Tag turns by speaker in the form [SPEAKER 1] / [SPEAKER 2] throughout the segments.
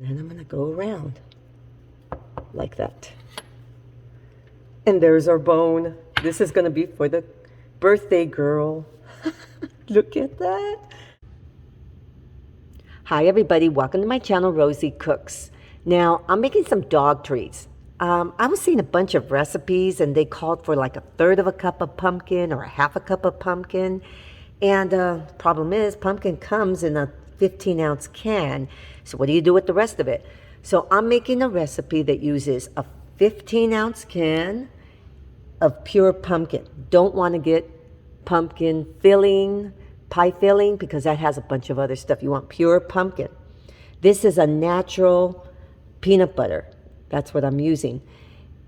[SPEAKER 1] And I'm gonna go around like that. And there's our bone. This is gonna be for the birthday girl. Look at that. Hi everybody, welcome to my channel, Rosie Cooks. Now, I'm making some dog treats. I was seeing a bunch of recipes and they called for like 1/3 of a cup of pumpkin or 1/2 a cup of pumpkin. And problem is, pumpkin comes in a 15-ounce can. So what do you do with the rest of it? So I'm making a recipe that uses a 15-ounce can of pure pumpkin. Don't want to get pumpkin filling, pie filling, because that has a bunch of other stuff. You want pure pumpkin. This is a natural peanut butter. That's what I'm using.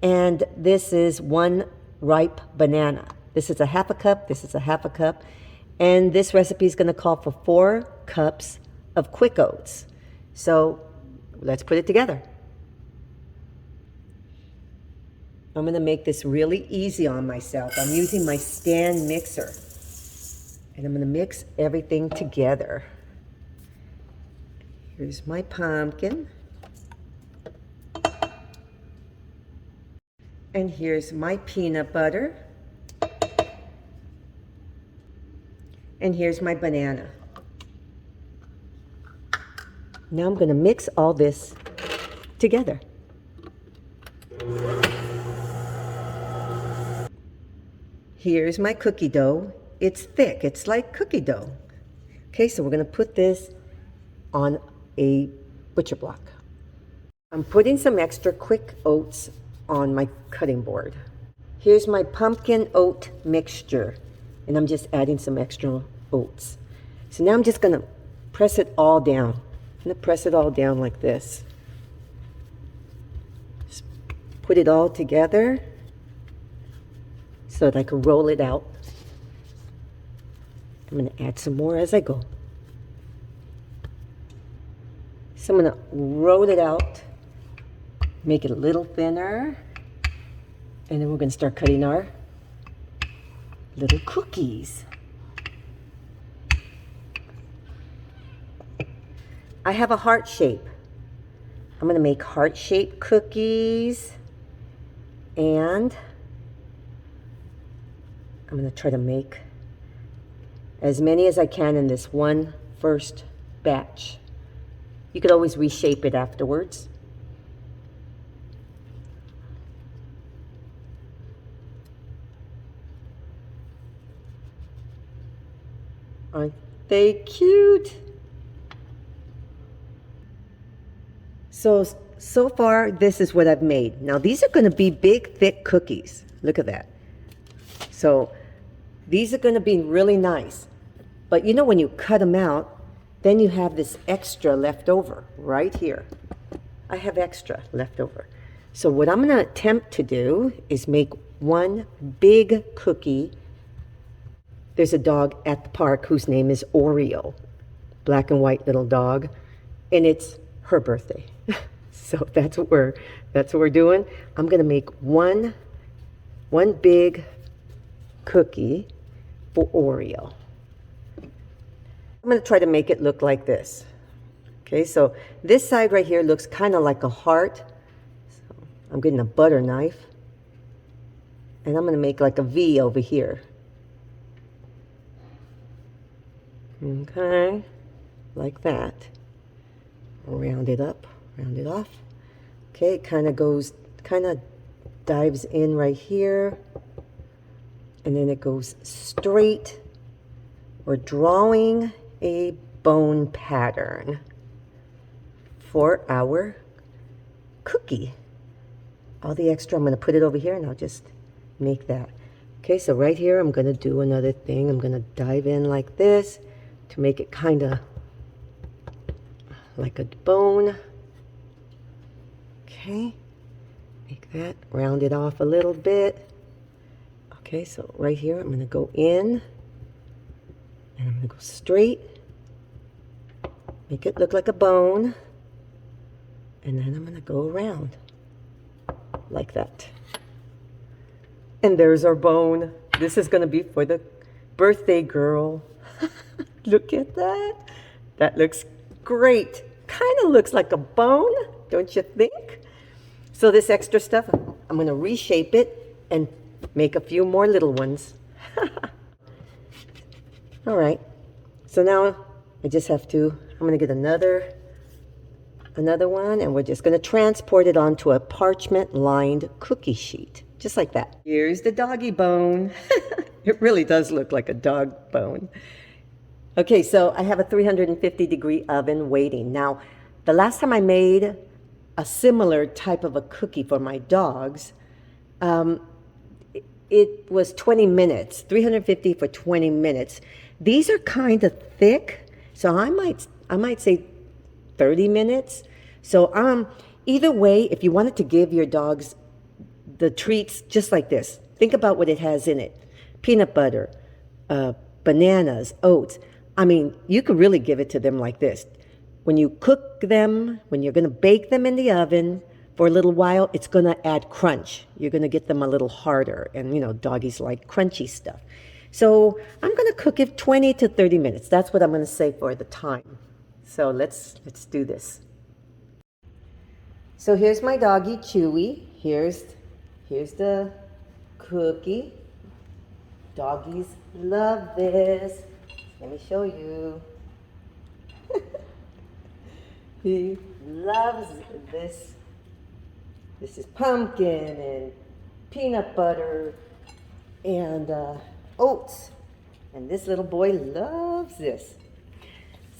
[SPEAKER 1] And this is 1 ripe banana. This is a 1/2 a cup. This is a 1/2 a cup. And this recipe is going to call for 4 cups of quick oats. So let's put it together. I'm going to make this really easy on myself. I'm using my stand mixer. And I'm going to mix everything together. Here's my pumpkin. And here's my peanut butter. And here's my banana. Now I'm going to mix all this together. Here's my cookie dough. It's thick. It's like cookie dough. Okay, so we're going to put this on a butcher block. I'm putting some extra quick oats on my cutting board. Here's my pumpkin oat mixture. And I'm just adding some extra oats. So now I'm just going to press it all down. I'm going to press it all down like this. Just put it all together so that I can roll it out. I'm going to add some more as I go. So I'm going to roll it out, make it a little thinner, and then we're going to start cutting our little cookies. I have a heart shape. I'm going to make heart-shaped cookies, and I'm going to try to make as many as I can in this one first batch. You could always reshape it afterwards. Aren't they cute? So far, this is what I've made. Now, these are going to be big, thick cookies. Look at that. So these are going to be really nice. But you know, when you cut them out, then you have this extra left over right here. I have extra left over. So what I'm going to attempt to do is make one big cookie. There's a dog at the park whose name is Oreo, black and white little dog, and it's her birthday. So that's what we're doing. I'm going to make one big cookie for Oreo. I'm going to try to make it look like this. Okay, so this side right here looks kind of like a heart. So I'm getting a butter knife, and I'm going to make like a V over here. Okay, like that. Round it up, round it off. Okay, it kind of dives in right here, and then it goes straight. We're drawing a bone pattern for our cookie. All the extra, I'm going to put it over here, and I'll just make that. Okay, so right here, I'm going to do another thing. I'm going to dive in like this to make it kind of like a bone. Okay, make that, round it off a little bit. Okay, so right here, I'm going to go in, and I'm going to go straight, make it look like a bone, and then I'm going to go around like that. And there's our bone. This is going to be for the birthday girl. Look at that. That looks great. kind of looks like a bone, don't you think? So this extra stuff, I'm going to reshape it and make a few more little ones. All right. So now I just have to, I'm going to get another one, and we're just going to transport it onto a parchment lined cookie sheet, just like that. Here's the doggy bone. It really does look like a dog bone. Okay, so I have a 350-degree oven waiting. Now, the last time I made a similar type of a cookie for my dogs, it was 20 minutes, 350 for 20 minutes. These are kind of thick, so I might say 30 minutes. So either way, if you wanted to give your dogs the treats just like this, think about what it has in it. Peanut butter, bananas, oats. I mean, you could really give it to them like this. When you cook them, when you're going to bake them in the oven for a little while, it's going to add crunch. You're going to get them a little harder. And, you know, doggies like crunchy stuff. So I'm going to cook it 20 to 30 minutes. That's what I'm going to say for the time. So let's do this. So here's my doggy, Chewy. Here's the cookie. Doggies love this. Let me show you. He loves this. This is pumpkin and peanut butter and oats. And this little boy loves this.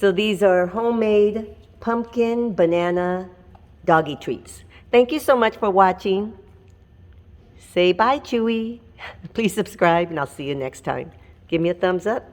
[SPEAKER 1] So these are homemade pumpkin banana doggy treats. Thank you so much for watching. Say bye, Chewy. Please subscribe, and I'll see you next time. Give me a thumbs up.